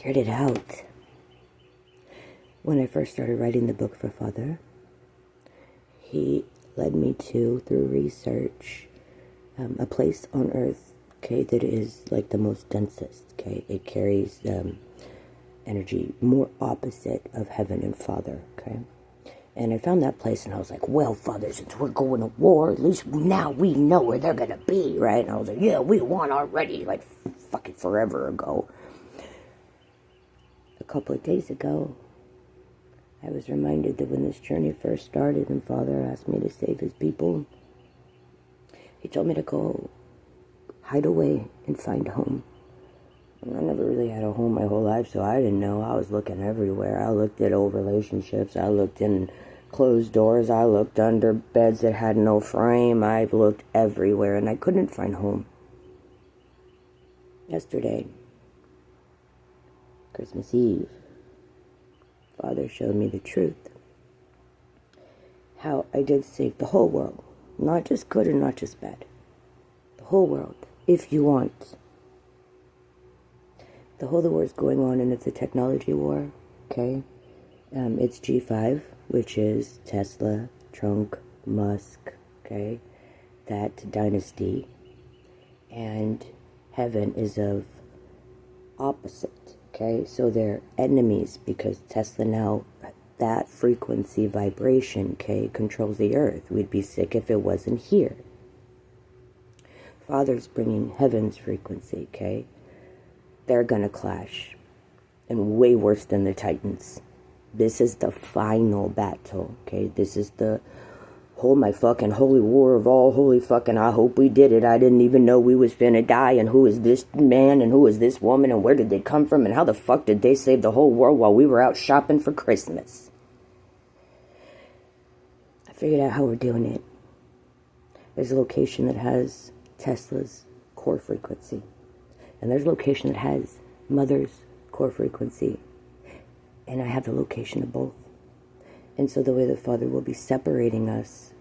figured it out. When I first started writing the book for Father, he led me to, through research, a place on earth, okay, that is like the most densest, okay? It carries energy more opposite of heaven and Father, okay? And I found that place, and I was like, well, Father, since we're going to war, at least now we know where they're going to be, right? And I was like, yeah, we won already, like fucking forever ago. A couple of days ago, I was reminded that when this journey first started and Father asked me to save his people, he told me to go hide away and find home. And I never really had a home my whole life, so I didn't know. I was looking everywhere. I looked at old relationships. I looked in closed doors. I looked under beds that had no frame. I've looked everywhere, and I couldn't find home. Yesterday, Christmas Eve, Father showed me the truth. How I did save the whole world. Not just good and not just bad. The whole world, if you want. The whole war is going on, and it's a technology war, okay? It's G5, which is Tesla, Trump, Musk, okay? That dynasty. And heaven is of opposite, okay? So they're enemies because Tesla now, that frequency vibration, okay, controls the earth. We'd be sick if it wasn't here. Father's bringing heaven's frequency, okay? They're gonna clash, and way worse than the Titans. This is the final battle, okay? This is the my fucking holy war of all holy fucking, I hope we did it. I didn't even know we was finna die, and who is this man, and who is this woman, and where did they come from, and how the fuck did they save the whole world while we were out shopping for Christmas? I figured out how we're doing it. There's a location that has Tesla's core frequency. And there's a location that has Mother's core frequency. And I have the location of both. And so the way the Father will be separating us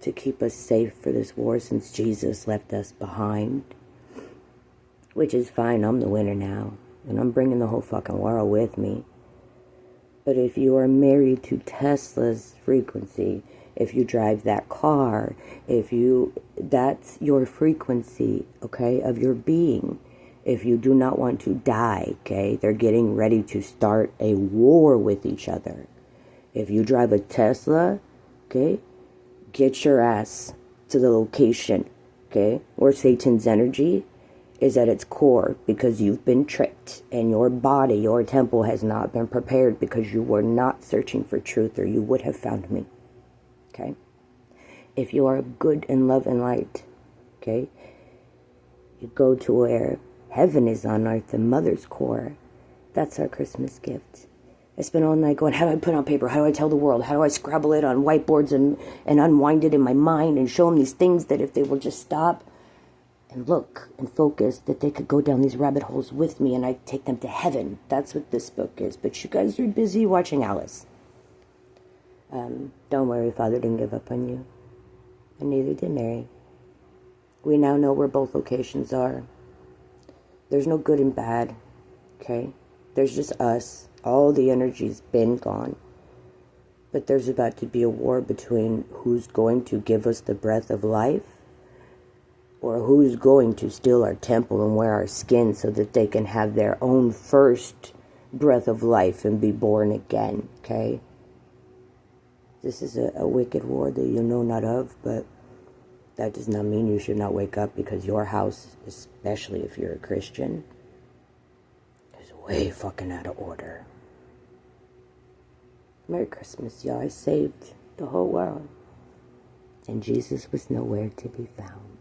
to keep us safe for this war since Jesus left us behind. Which is fine, I'm the winner now. And I'm bringing the whole fucking world with me. But if you are married to Tesla's frequency, if you drive that car, that's your frequency, okay, of your being. If you do not want to die, okay, they're getting ready to start a war with each other. If you drive a Tesla, okay, get your ass to the location, okay, where Satan's energy is at its core because you've been tricked and your body, your temple has not been prepared because you were not searching for truth or you would have found me, okay? If you are of good and love and light, okay, you go to where heaven is on earth, the Mother's core. That's our Christmas gift. I spent all night going, how do I put it on paper? How do I tell the world? How do I scrabble it on whiteboards and unwind it in my mind and show them these things that if they will just stop and look and focus, that they could go down these rabbit holes with me and I take them to heaven. That's what this book is. But you guys are busy watching Alice. Don't worry, Father didn't give up on you. And neither did Mary. We now know where both locations are. There's no good and bad, okay? There's just us. All the energy's been gone. But there's about to be a war between who's going to give us the breath of life or who's going to steal our temple and wear our skin so that they can have their own first breath of life and be born again, okay? This is a wicked war that you know not of, but that does not mean you should not wake up because your house, especially if you're a Christian, is way fucking out of order. Merry Christmas, y'all. I saved the whole world. And Jesus was nowhere to be found.